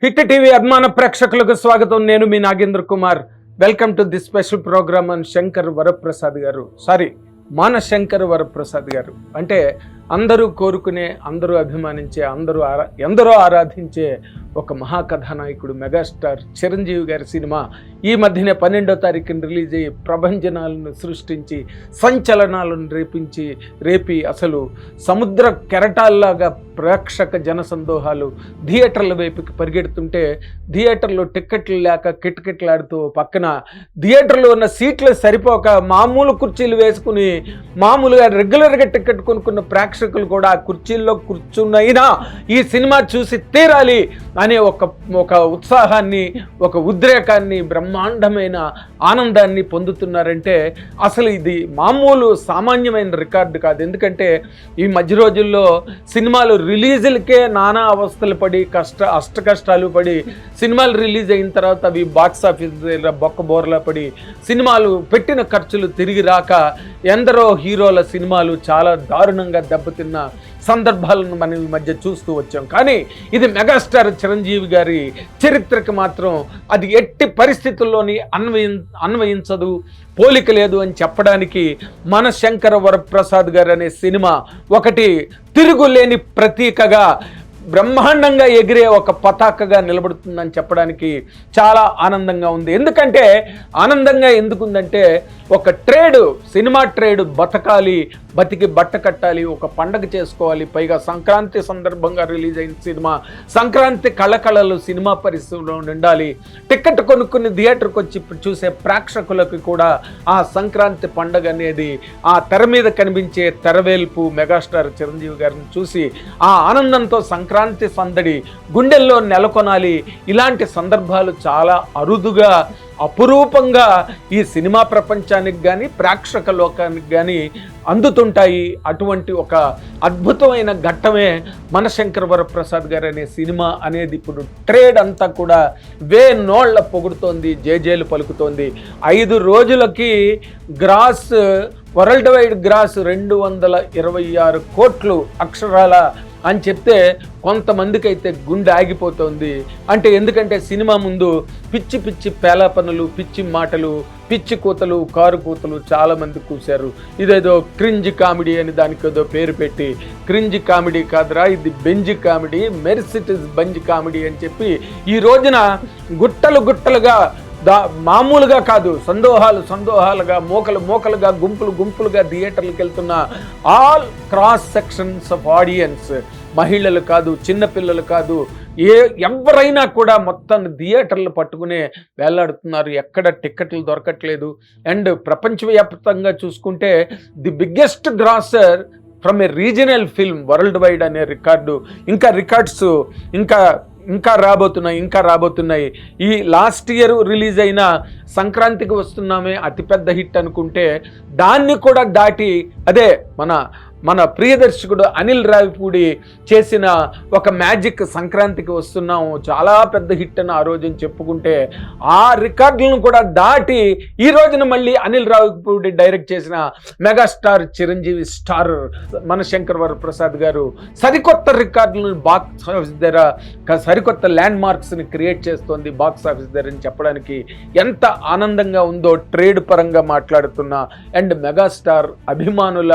Hit TV అభిమాన ప్రేక్షకులకు స్వాగతం. నేను మీ Nagendra Kumar. Welcome to this special programme on Shankar Varaprasad garu. మన శంకర్ వరప్రసాద్ గారు అంటే అందరూ కోరుకునే, అందరూ అభిమానించే, ఎందరో ఆరాధించే ఒక మహాకథానాయకుడు మెగాస్టార్ చిరంజీవి గారి సినిమా ఈ మధ్యనే 12వ తారీఖున రిలీజ్ అయ్యి ప్రభంజనాలను సృష్టించి సంచలనాలను రేపి అసలు సముద్ర కెరటాల్లాగా ప్రేక్షక జనసందోహాలు థియేటర్ల వైపుకి పరిగెడుతుంటే థియేటర్లో టిక్కెట్లు లేక కిటకిటలాడుతూ పక్కన థియేటర్లో ఉన్న సీట్లు సరిపోక మామూలు కుర్చీలు వేసుకుని మామూలుగా రెగ్యులర్గా టిక్కెట్ కొనుక్కున్న ప్రేక్షకులు కూడా ఆ కుర్చీల్లో కూర్చున్నైనా ఈ సినిమా చూసి తీరాలి అనే ఒక ఉత్సాహాన్ని, ఒక ఉద్రేకాన్ని, బ్రహ్మాండమైన ఆనందాన్ని పొందుతున్నారంటే అసలు ఇది మామూలు సామాన్యమైన రికార్డు కాదు. ఎందుకంటే ఈ మధ్య రోజుల్లో సినిమాలు రిలీజులకే నానా అవస్థలు పడి అష్ట కష్టాలు పడి సినిమాలు రిలీజ్ అయిన తర్వాత అవి బాక్స్ ఆఫీస్ దగ్గర బొక్కబోర్లా పడి సినిమాలు పెట్టిన ఖర్చులు తిరిగి రాక ఎందరో హీరోల సినిమాలు చాలా దారుణంగా దెబ్బతిన్న సందర్భాలను మనం ఈ మధ్య చూస్తూ వచ్చాం. కానీ ఇది మెగాస్టార్ చిరంజీవి గారి చరిత్రకు మాత్రం అది ఎట్టి పరిస్థితుల్లోని అన్వయించదు, పోలిక లేదు అని చెప్పడానికి మన శంకర వరప్రసాద్ గారు అనే సినిమా ఒకటి తిరుగులేని ప్రతీకగా బ్రహ్మాండంగా ఎగిరే ఒక పతాకగా నిలబడుతుందని చెప్పడానికి చాలా ఆనందంగా ఉంది. ఎందుకంటే ఆనందంగా ఎందుకుందంటే ఒక సినిమా ట్రేడ్ బతకాలి, బతికి బట్ట కట్టాలి, ఒక పండగ చేసుకోవాలి. పైగా సంక్రాంతి సందర్భంగా రిలీజ్ అయిన సినిమా, సంక్రాంతి కళకళలు సినిమా పరిశ్రమలో ఉండాలి. టికెట్ కొనుక్కుని థియేటర్కి వచ్చి చూసే ప్రేక్షకులకు కూడా ఆ సంక్రాంతి పండగ అనేది ఆ తెర మీద కనిపించే తెరవేల్పు మెగాస్టార్ చిరంజీవి గారిని చూసి ఆ ఆనందంతో సంక్రాంతి సందడి గుండెల్లో నెలకొనాలి. ఇలాంటి సందర్భాలు చాలా అరుదుగా, అపురూపంగా ఈ సినిమా ప్రపంచానికి కానీ ప్రేక్షక లోకానికి కానీ అందుతుంటాయి. అటువంటి ఒక అద్భుతమైన ఘట్టమే మన శంకర వరప్రసాద్ గారు అనే సినిమా అనేది ఇప్పుడు ట్రేడ్ అంతా కూడా వేనోళ్ల పొగుడుతోంది, జేజేలు పలుకుతోంది. 5 రోజులకి గ్రాస్, వరల్డ్ వైడ్ గ్రాస్ 226 కోట్లు అక్షరాల అని చెప్తే కొంతమందికి అయితే గుండె ఆగిపోతుంది. అంటే ఎందుకంటే సినిమా ముందు పిచ్చి పిచ్చి పేలాపనులు, పిచ్చి మాటలు, పిచ్చి కూతలు, కారు కూతలు చాలామంది కూశారు. ఇదేదో క్రింజ్ కామెడీ అని దానికి ఏదో పేరు పెట్టి, క్రింజ్ కామెడీ కాదురా ఇది బెంజ్ కామెడీ, మెర్సిటీస్ బంజ్ కామెడీ అని చెప్పి ఈ రోజున గుట్టలుగా మామూలుగా కాదు, సందోహాలుగా, మోకలుగా, గుంపులుగా థియేటర్లకు వెళ్తున్న all cross sections of audience, మహిళలు కాదు, చిన్నపిల్లలు కాదు, ఎవరైనా కూడా మొత్తం థియేటర్లు పట్టుకునే వేలాడుతున్నారు. ఎక్కడ టిక్కెట్లు దొరకట్లేదు. అండ్ ప్రపంచవ్యాప్తంగా చూసుకుంటే the biggest grosser from A regional film world wide అనే రికార్డు, రికార్డ్స్ ఇంకా రాబోతున్నాయి. ఈ లాస్ట్ ఇయర్ రిలీజ్ అయిన సంక్రాంతికి వస్తున్నామే అతిపెద్ద హిట్ అనుకుంటే దాన్ని కూడా దాటి అదే మన ప్రియదర్శకుడు అనిల్ రావిపూడి చేసిన ఒక మ్యాజిక్ సంక్రాంతికి వస్తున్నాము చాలా పెద్ద హిట్ అని ఆ రోజున చెప్పుకుంటే ఆ రికార్డులను కూడా దాటి ఈ రోజున మళ్ళీ అనిల్ రావిపూడి డైరెక్ట్ చేసిన మెగాస్టార్ చిరంజీవి స్టార్ మన శంకర్ వరప్రసాద్ గారు సరికొత్త రికార్డులను బాక్స్ ఆఫీస్ దగ్గర, సరికొత్త ల్యాండ్ మార్క్స్ని క్రియేట్ చేస్తోంది బాక్స్ ఆఫీస్ దగ్గర అని చెప్పడానికి ఎంత ఆనందంగా ఉందో ట్రేడ్ పరంగా మాట్లాడుతున్నా అండ్ మెగాస్టార్ అభిమానుల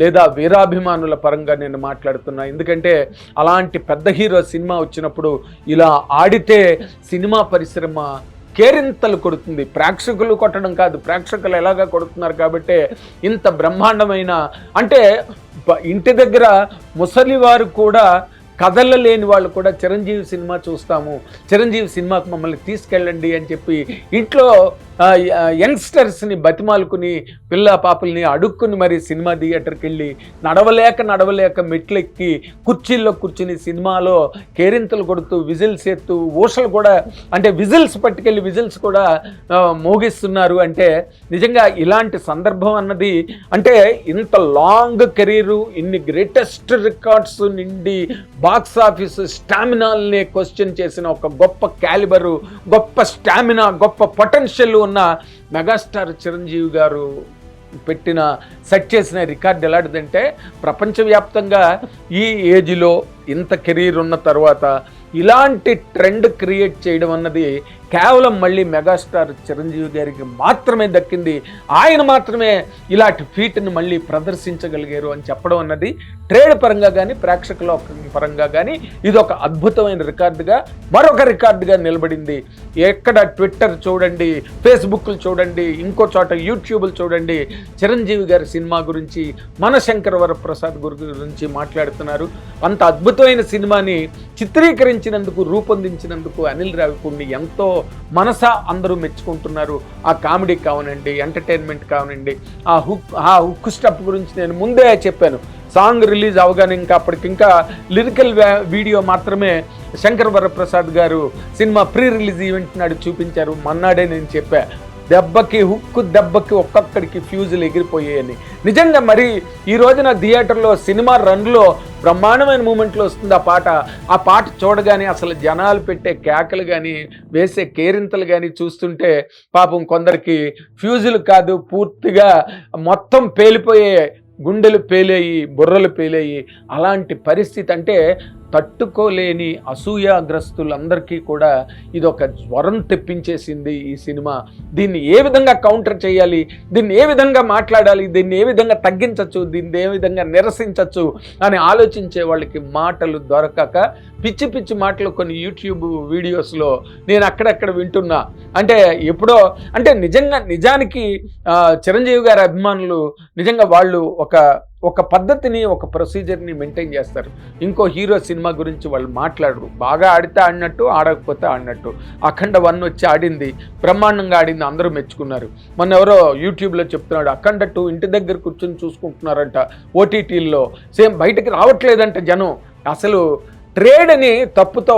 లేదా వీరాభిమానుల పరంగా నేను మాట్లాడుతున్నా. ఎందుకంటే అలాంటి పెద్ద హీరో సినిమా వచ్చినప్పుడు ఇలా ఆడితే సినిమా పరిశ్రమ కేరింతలు కొడుతుంది. ప్రేక్షకులు కొట్టడం కాదు, ప్రేక్షకులు ఎలాగా కొడుతున్నారు కాబట్టి ఇంత బ్రహ్మాండమైన, అంటే ఇంటి దగ్గర ముసలివారు కూడా, కథలలేని వాళ్ళు కూడా చిరంజీవి సినిమా చూస్తాము, చిరంజీవి సినిమాకు మమ్మల్ని తీసుకెళ్ళండి అని చెప్పి ఇంట్లో యంగ్స్టర్స్ని బతిమాలుకుని పిల్ల పాపల్ని అడుక్కుని మరి సినిమా థియేటర్కి వెళ్ళి నడవలేక మెట్లెక్కి కుర్చీల్లో కూర్చుని సినిమాలో కేరింతలు కొడుతూ విజిల్స్ ఎత్తూ ఊషలు కూడా, అంటే విజిల్స్ పట్టుకెళ్ళి విజిల్స్ కూడా మోగిస్తున్నారు. అంటే నిజంగా ఇలాంటి సందర్భం అన్నది, అంటే ఇంత లాంగ్ కెరీరు, ఇన్ని గ్రేటెస్ట్ రికార్డ్స్ నిండి బాక్స్ ఆఫీస్ స్టామినాల్ని క్వశ్చన్ చేసిన ఒక గొప్ప క్యాలిబరు, గొప్ప స్టామినా, గొప్ప పొటెన్షియల్ ఉన్న మెగాస్టార్ చిరంజీవి గారు సెట్ చేసిన రికార్డు ఎలాంటిదంటే ప్రపంచవ్యాప్తంగా ఈ ఏజ్లో ఇంత కెరీర్ ఉన్న తర్వాత ఇలాంటి ట్రెండ్ క్రియేట్ చేయడం అన్నది కేవలం మళ్ళీ మెగాస్టార్ చిరంజీవి గారికి మాత్రమే దక్కింది. ఆయన మాత్రమే ఇలాంటి ఫీట్ని మళ్ళీ ప్రదర్శించగలిగారు అని చెప్పడం అన్నది ట్రేడ్ పరంగా కానీ ప్రేక్షకుల పరంగా కానీ ఇది ఒక అద్భుతమైన రికార్డుగా, మరొక రికార్డుగా నిలబడింది. ఎక్కడ ట్విట్టర్ చూడండి, ఫేస్బుక్లు చూడండి, ఇంకో చోట యూట్యూబ్లు చూడండి, చిరంజీవి గారి సినిమా గురించి, మన శంకర్ వరప్రసాద్ గురించి మాట్లాడుతున్నారు. అంత అద్భుతమైన సినిమాని చిత్రీకరించినందుకు, రూపొందించినందుకు అనిల్ రావిపూడిని ఎంతో మనసా అందరూ మెచ్చుకుంటున్నారు. ఆ కామెడీ కావనండి, ఎంటర్టైన్మెంట్ కావనండి, ఆ హుక్ స్టెప్ గురించి నేను ముందే చెప్పాను. సాంగ్ రిలీజ్ అవగానే ఇంకా అప్పటికింకా లిరికల్ వీడియో మాత్రమే శంకర్ వరప్రసాద్ గారు సినిమా ప్రీ రిలీజ్ ఈవెంట్ నాడు చూపించారు. మన్నాడే నేను చెప్పా, దెబ్బకి ఒక్కొక్కడికి ఫ్యూజులు ఎగిరిపోయాయని. నిజంగా మరి ఈ రోజున థియేటర్లో సినిమా రన్లో బ్రహ్మాండమైన మూమెంట్లో వస్తుంది ఆ పాట చూడగానే అసలు జనాలు పెట్టే కేకలు కానీ వేసే కేరింతలు కానీ చూస్తుంటే పాపం కొందరికి ఫ్యూజులు కాదు, పూర్తిగా మొత్తం పేలిపోయే, గుండెలు పేలేయి, బుర్రలు పేలేయి. అలాంటి పరిస్థితి అంటే తట్టుకోలేని అసూయాగ్రస్తులందరికీ కూడా ఇది ఒక జ్వరం తెప్పించేసింది ఈ సినిమా. దీన్ని ఏ విధంగా కౌంటర్ చేయాలి, దీన్ని ఏ విధంగా మాట్లాడాలి, దీన్ని ఏ విధంగా తగ్గించవచ్చు, దీన్ని ఏ విధంగా నిరసించవచ్చు అని ఆలోచించే వాళ్ళకి మాటలు దొరకక పిచ్చి పిచ్చి మాటలు కొన్ని యూట్యూబ్ వీడియోస్లో నేను అక్కడక్కడ వింటున్నా. అంటే ఎప్పుడో అంటే నిజానికి చిరంజీవి గారి అభిమానులు నిజంగా వాళ్ళు ఒక పద్ధతిని, ఒక ప్రొసీజర్ని మెయింటైన్ చేస్తారు. ఇంకో హీరో సినిమా గురించి వాళ్ళు మాట్లాడరు. బాగా ఆడితే ఆడినట్టు, ఆడకపోతే ఆడినట్టు. అఖండ 1 వచ్చి ఆడింది, బ్రహ్మాండంగా ఆడింది, అందరూ మెచ్చుకున్నారు. మొన్న ఎవరో యూట్యూబ్లో చెప్తున్నాడు, అఖండ 2 ఇంటి దగ్గర కూర్చొని చూసుకుంటున్నారంట ఓటీటీల్లో. సేమ్ బయటకు రావట్లేదంట జనం. అసలు ట్రేడ్ని తప్పుతో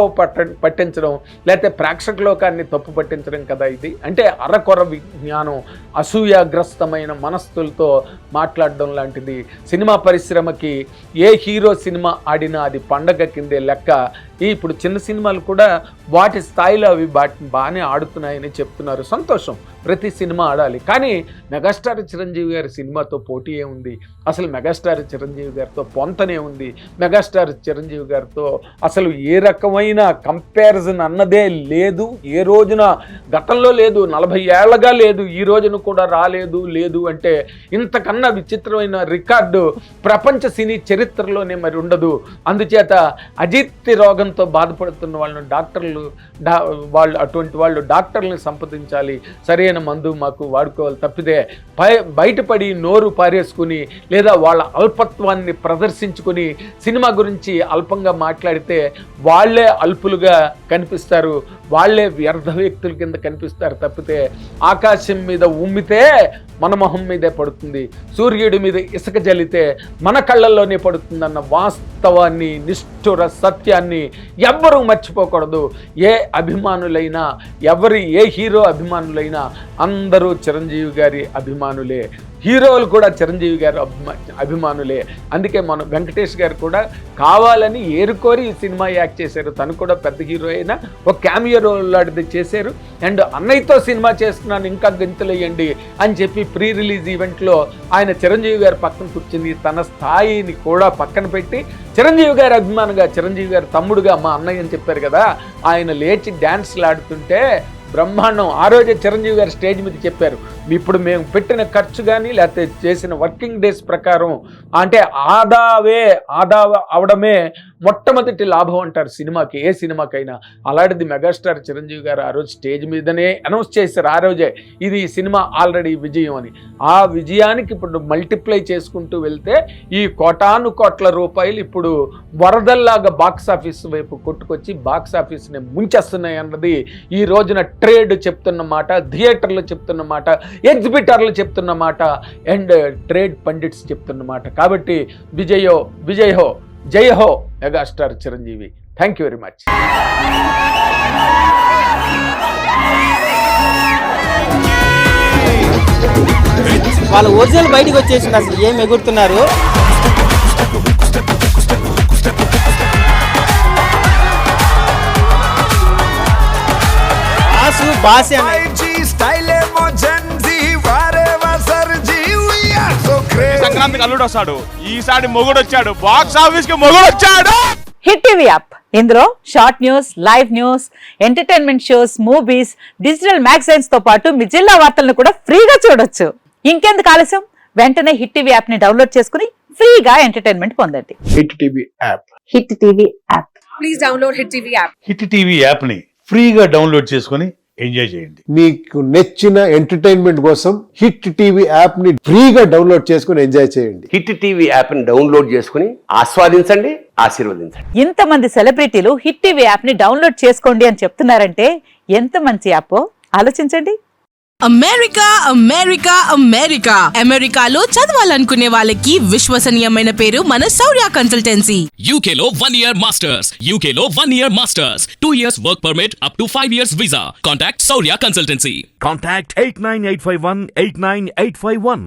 పట్టించడం, లేకపోతే ప్రేక్షక లోకాన్ని తప్పు పట్టించడం కదా ఇది. అంటే అరకొర విజ్ఞానం, అసూయాగ్రస్తమైన మనస్సులతో మాట్లాడడం లాంటిది. సినిమా పరిశ్రమకి ఏ హీరో సినిమా ఆడినా అది పండగ కిందే లెక్క. ఇప్పుడు చిన్న సినిమాలు కూడా వాటి స్థాయిలో అవి బాగానే ఆడుతున్నాయని చెప్తున్నారు. సంతోషం, ప్రతి సినిమా ఆడాలి. కానీ మెగాస్టార్ చిరంజీవి గారి సినిమాతో పోటీ ఏముంది? అసలు మెగాస్టార్ చిరంజీవి గారితో పొంతనే ఉంది. మెగాస్టార్ చిరంజీవి గారితో అసలు ఏ రకమైన కంపారిజన్ అన్నదే లేదు. ఏ రోజున గతంలో లేదు, 40 ఏళ్ళగా లేదు, ఈ రోజున కూడా లేదు అంటే ఇంతకన్నా విచిత్రమైన రికార్డు ప్రపంచ సినీ చరిత్రలోనే మరి ఉండదు. అందుచేత అజిత్ రోగంతో బాధపడుతున్న వాళ్ళను అటువంటి వాళ్ళు డాక్టర్లను సంప్రదించాలి. సరైన మందు మాకు వాడుకోవాలి. తప్పితే బయటపడి నోరు పారేసుకుని లేదా వాళ్ళ అల్పత్వాన్ని ప్రదర్శించుకుని సినిమా గురించి అల్పంగా మాట్లాడితే వాళ్ళే అల్పులుగా కనిపిస్తారు, వాళ్ళే వ్యర్థ వ్యక్తుల కింద కనిపిస్తారు. తప్పితే ఆకాశం మీద ఉమ్మితే మన మొహం మీదే పడుతుంది, సూర్యుడి మీద ఇసుక జల్లితే మన కళ్ళల్లోనే పడుతుందన్న వాస్తవాన్ని, నిష్ఠుర సత్యాన్ని ఎవ్వరూ మర్చిపోకూడదు. ఏ అభిమానులైనా, ఏ హీరో అభిమానులైనా అందరూ చిరంజీవి గారి అభిమానులే. హీరోలు కూడా చిరంజీవి గారి అభిమానులే. అందుకే మన వెంకటేష్ గారు కూడా కావాలని ఏరుకోరి ఈ సినిమా యాక్ట్ చేశారు. తను కూడా పెద్ద హీరో అయినా ఒక క్యామియో రోల్ లాంటిది చేశారు. అండ్ అన్నయ్యతో సినిమా చేస్తున్నాను ఇంకా గంతులేయండి అని చెప్పి ప్రీ రిలీజ్ ఈవెంట్లో ఆయన చిరంజీవి గారి పక్కన కూర్చుని తన స్థాయిని కూడా పక్కన పెట్టి చిరంజీవి గారి అభిమానిగా, చిరంజీవి గారి తమ్ముడుగా మా అన్నయ్య అని చెప్పారు కదా, ఆయన లేచి డ్యాన్స్లు ఆడుతుంటే బ్రహ్మాండం. ఆ రోజే చిరంజీవి గారు స్టేజ్ మీద చెప్పారు, ఇప్పుడు మేము పెట్టిన ఖర్చు కానీ లేకపోతే చేసిన వర్కింగ్ డేస్ ప్రకారం అంటే ఆదా అవడమే మొట్టమొదటి లాభం అంటారు సినిమాకి, ఏ సినిమాకైనా. అలాంటిది మెగాస్టార్ చిరంజీవి గారు ఆ రోజు స్టేజ్ మీదనే అనౌన్స్ చేశారు. ఆ రోజే ఇది ఈ సినిమా ఆల్రెడీ విజయం అని. ఆ విజయానికి ఇప్పుడు మల్టిప్లై చేసుకుంటూ వెళ్తే ఈ కోటాను కోట్ల రూపాయలు ఇప్పుడు వరదల్లాగా బాక్స్ ఆఫీస్ వైపు కొట్టుకొచ్చి బాక్స్ ఆఫీస్ని ముంచేస్తున్నాయి అన్నది ఈ రోజున ట్రేడ్ చెప్తున్న మాట, థియేటర్లు చెప్తున్న మాట, ఎగ్జిబిటర్లు చెప్తున్న మాట, అండ్ ట్రేడ్ పండిట్స్ చెప్తున్న మాట. కాబట్టి విజయో జయ హో megastar Chiranjeevi. Thank you very much. వాళ్ళ ఒరిజినల్ బయటకు వచ్చేసింది. అసలు ఏం ఎగురుతున్నారు? సంక్రాంతికి అల్లుడు వస్తాడు, ఈసారి మొగుడు వచ్చాడు, బాక్స్ ఆఫీస్ కి మొగుడు వచ్చాడు. హిట్ టీవీ యాప్ ఇందులో short news, live news, entertainment shows, movies, digital magazines తో పాటు మీ జిల్లా వార్తలను కూడా ఫ్రీగా చూడొచ్చు. ఇంకెందుకు ఆలస్యం, వెంటనే హిట్ టీవీ యాప్ ని డౌన్లోడ్ చేసుకుని ఫ్రీగా ఎంటర్టైన్మెంట్ పొందండి. Hit TV app. Hit TV app. Please download Hit TV app. Hit TV యాప్ని ఫ్రీగా డౌన్లోడ్ చేసుకొని ఎంజాయ్ చేయండి. మీకు నచ్చిన ఎంటర్టైన్మెంట్ కోసం హిట్ టీవీ యాప్ ని ఫ్రీగా డౌన్లోడ్ చేసుకుని ఎంజాయ్ చేయండి. హిట్ టీవీ యాప్ని డౌన్లోడ్ చేసుకుని ఆస్వాదించండి, ఆశీర్వదించండి. ఇంతమంది సెలబ్రిటీలు హిట్ టీవీ యాప్ ని డౌన్లోడ్ చేసుకోండి అని చెప్తున్నారంటే ఎంత మంచి యాప్ ఆలోచించండి. అమెరికా అమెరికా అమెరికా అమెరికాలో చదవాలనుకునే వాళ్ళకి విశ్వసనీయమైన పేరు మన శౌర్య కన్సల్టెన్సీ. UK లో 1 year masters. UK లో 1 year masters. 2 years work permit up to 5 years visa. Contact Saurya Consultancy. Contact 89851 89851.